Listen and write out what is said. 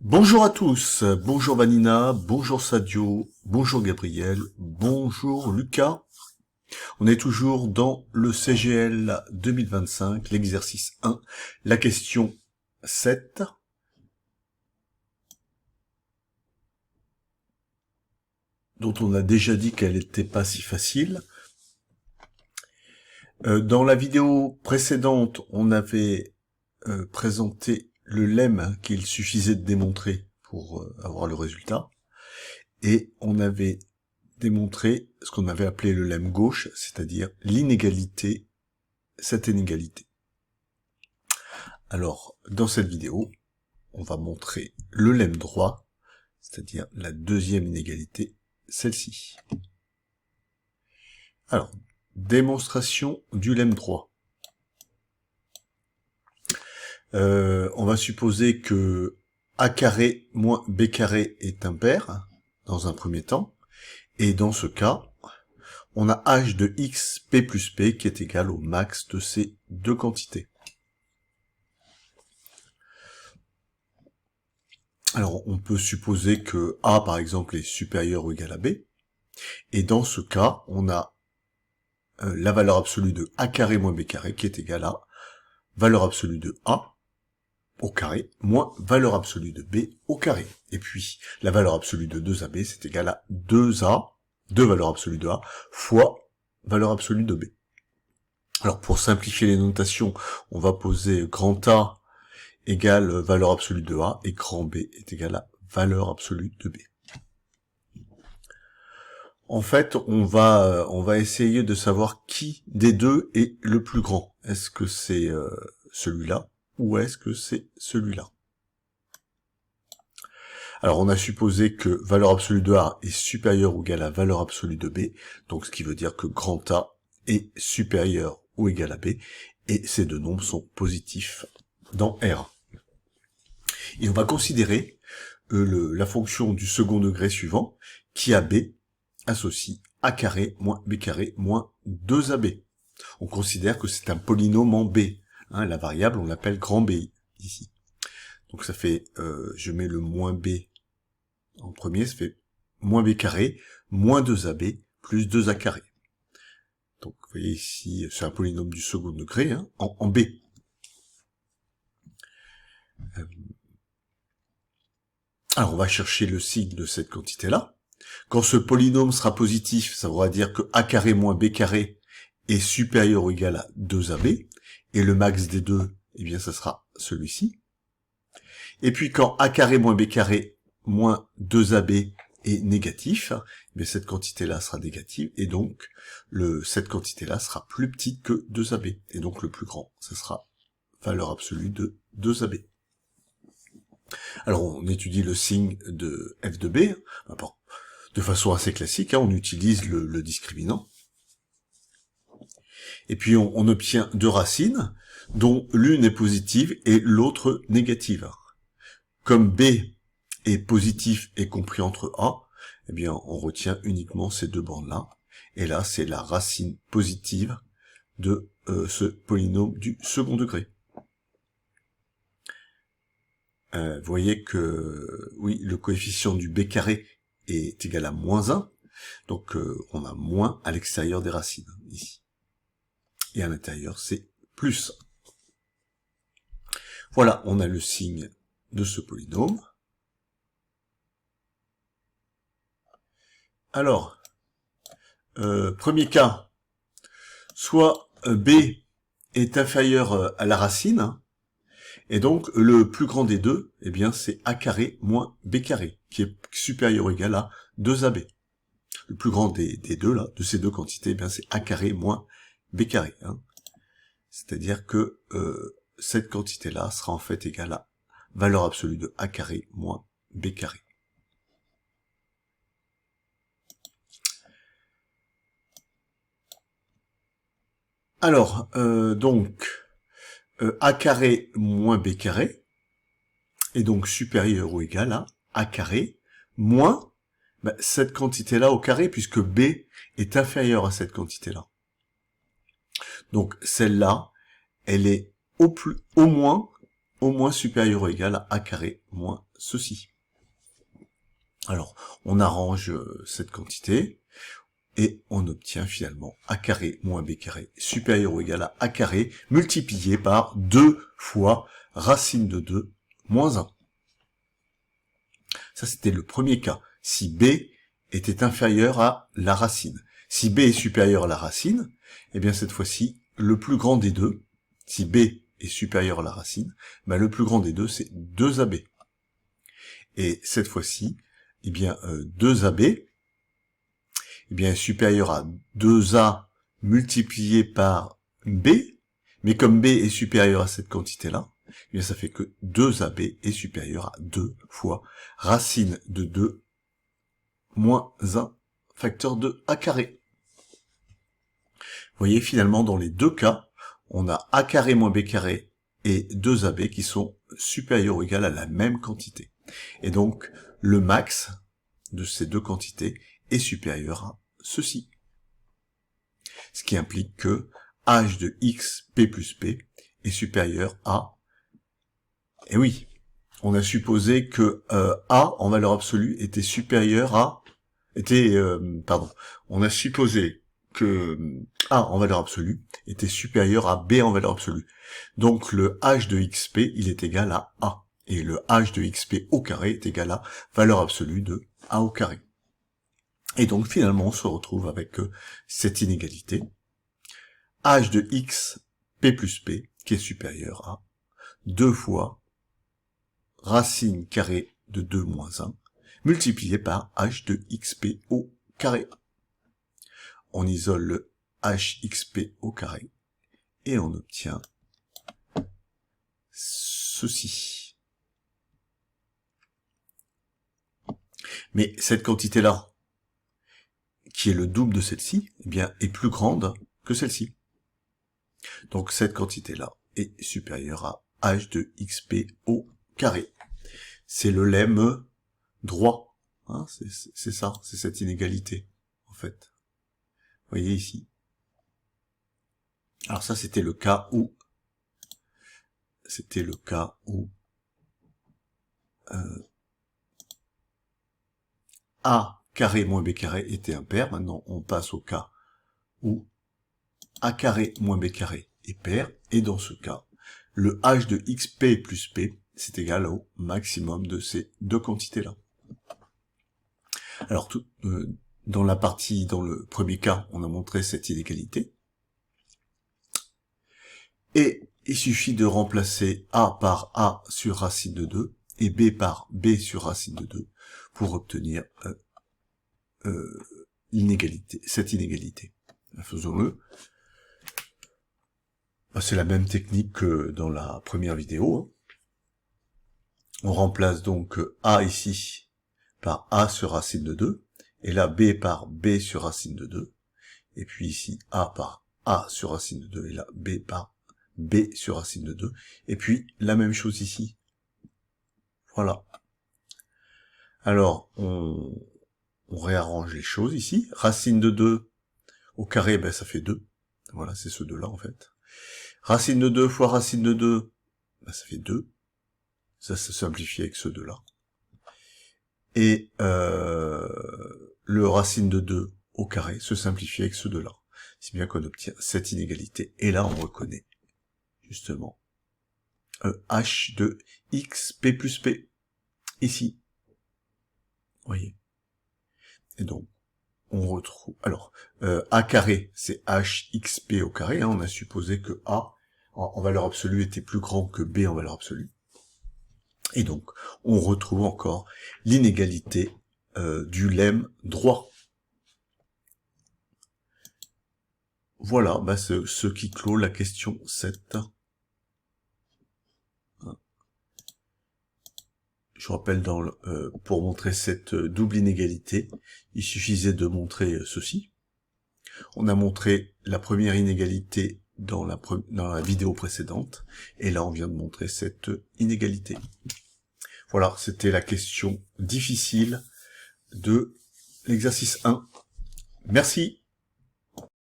Bonjour à tous, bonjour Vanina, bonjour Sadio, bonjour Gabriel, bonjour Lucas. On est toujours dans le CGL 2025, l'exercice 1, la question 7. Dont on a déjà dit qu'elle n'était pas si facile. Dans la vidéo précédente, on avait présenté le lemme qu'il suffisait de démontrer pour avoir le résultat. Et on avait démontré ce qu'on avait appelé le lemme gauche, c'est-à-dire l'inégalité, cette inégalité. Alors, dans cette vidéo, on va montrer le lemme droit, c'est-à-dire la deuxième inégalité, celle-ci. Alors, démonstration du lemme droit. On va supposer que a carré moins b carré est impair, dans un premier temps, et dans ce cas, on a h de x p plus p qui est égal au max de ces deux quantités. Alors, on peut supposer que a, par exemple, est supérieur ou égal à b, et dans ce cas, on a la valeur absolue de a carré moins b carré qui est égal à valeur absolue de a au carré moins valeur absolue de b au carré. Et puis, la valeur absolue de 2ab, c'est égal à 2a, 2 valeurs absolues de a, fois valeur absolue de b. Alors, pour simplifier les notations, on va poser grand A égale valeur absolue de a, et grand B est égal à valeur absolue de b. En fait, on va essayer de savoir qui des deux est le plus grand. Est-ce que c'est celui-là, ou est-ce que c'est celui-là? Alors, on a supposé que valeur absolue de A est supérieure ou égale à valeur absolue de B, donc ce qui veut dire que grand A est supérieur ou égal à B, et ces deux nombres sont positifs dans R. Et on va considérer la fonction du second degré suivant, qui a B associe a carré moins b carré moins 2ab. On considère que c'est un polynôme en B. La variable, on l'appelle grand B ici. Donc ça fait, je mets le moins b en premier, ça fait moins b carré, moins 2ab, plus 2a carré. Donc vous voyez ici, c'est un polynôme du second degré, en B. Alors on va chercher le signe de cette quantité-là. Quand ce polynôme sera positif, ça voudra dire que a carré moins b carré est supérieur ou égal à 2ab, et le max des deux, eh bien ça sera celui-ci. Et puis quand a carré moins b carré moins 2ab est négatif, eh bien cette quantité-là sera négative, et donc cette quantité-là sera plus petite que 2ab, et donc le plus grand, ça sera valeur absolue de 2ab. Alors on étudie le signe de f de b, de façon assez classique, on utilise le discriminant. Et puis on obtient deux racines, dont l'une est positive et l'autre négative. Comme B est positif et compris entre A, eh bien on retient uniquement ces deux bornes-là. Et là, c'est la racine positive de ce polynôme du second degré. Vous voyez que, oui, le coefficient du B carré est égal à moins 1, donc on a moins à l'extérieur des racines, ici. Et à l'intérieur, c'est plus. Voilà, on a le signe de ce polynôme. Alors, premier cas, soit B est inférieur à la racine, et donc le plus grand des deux, eh bien c'est a carré moins b carré, qui est supérieur ou égal à 2ab. Le plus grand des deux, là, de ces deux quantités, eh bien c'est a carré moins b carré. C'est-à-dire que cette quantité-là sera en fait égale à valeur absolue de a carré moins b carré. Alors, donc, a carré moins b carré est donc supérieur ou égal à a carré moins cette quantité-là au carré, puisque b est inférieur à cette quantité-là. Donc, celle-là, elle est au moins au moins supérieur ou égal à a carré moins ceci. Alors, on arrange cette quantité, et on obtient finalement a carré moins b carré supérieur ou égal à a carré multiplié par 2 fois racine de 2 moins 1. Ça, c'était le premier cas. Si b était inférieur à la racine. Si b est supérieur à la racine, eh bien cette fois-ci, le plus grand des deux, si b est supérieur à la racine, ben le plus grand des deux, c'est 2ab. Et cette fois-ci, eh bien 2ab, eh bien, est supérieur à 2a multiplié par b, mais comme b est supérieur à cette quantité-là, eh bien, ça fait que 2ab est supérieur à 2 fois racine de 2 moins 1 facteur de a carré. Vous voyez, finalement, dans les deux cas, on a a carré moins b carré et 2ab qui sont supérieurs ou égal à la même quantité. Et donc, le max de ces deux quantités est supérieur à ceci. Ce qui implique que h de x p plus p est supérieur à... Et oui, on a supposé que a en valeur absolue était supérieur à... On a supposé que a en valeur absolue était supérieur à b en valeur absolue. Donc le h de xp, il est égal à a. Et le h de xp au carré est égal à valeur absolue de a au carré. Et donc finalement on se retrouve avec cette inégalité h de x p plus p qui est supérieur à 2 fois racine carrée de 2 moins 1 multiplié par h de xp au carré. On isole le hxp au carré et on obtient ceci. Mais cette quantité-là, qui est le double de celle-ci, eh bien, est plus grande que celle-ci. Donc cette quantité-là est supérieure à h de xp au carré. C'est le lemme droit. Hein, c'est ça, c'est cette inégalité, en fait. Vous voyez ici. Alors ça, c'était le cas où a carré moins b carré était impair. Maintenant, on passe au cas où a carré moins b carré est pair. Et dans ce cas, le h de xp plus p, c'est égal au maximum de ces deux quantités-là. Alors, dans le premier cas, on a montré cette inégalité. Et il suffit de remplacer a par a sur racine de 2 et b par b sur racine de 2 pour obtenir cette inégalité. Faisons-le. C'est la même technique que dans la première vidéo. On remplace donc a ici par a sur racine de 2, et là b par b sur racine de 2, et puis ici a par a sur racine de 2, et là b par b sur racine de 2, et puis la même chose ici. Voilà. Alors, on réarrange les choses ici. Racine de 2 au carré, ben ça fait 2. Voilà, c'est ce 2-là en fait. Racine de 2 fois racine de 2, ben ça fait 2. Ça se simplifie avec ce 2-là. Et le racine de 2 au carré se simplifie avec ce 2-là. C'est bien qu'on obtient cette inégalité. Et là, on reconnaît justement h de x p plus p, ici. Vous voyez. Et donc, on retrouve... Alors, a carré, c'est h xp au carré. Hein, on a supposé que a, en valeur absolue, était plus grand que b en valeur absolue. Et donc, on retrouve encore l'inégalité du lemme droit. Voilà, bah, ce qui clôt la question 7. Je rappelle, pour montrer cette double inégalité, il suffisait de montrer ceci. On a montré la première inégalité dans la vidéo précédente, et là on vient de montrer cette inégalité. Voilà, c'était la question difficile de l'exercice 1. Merci.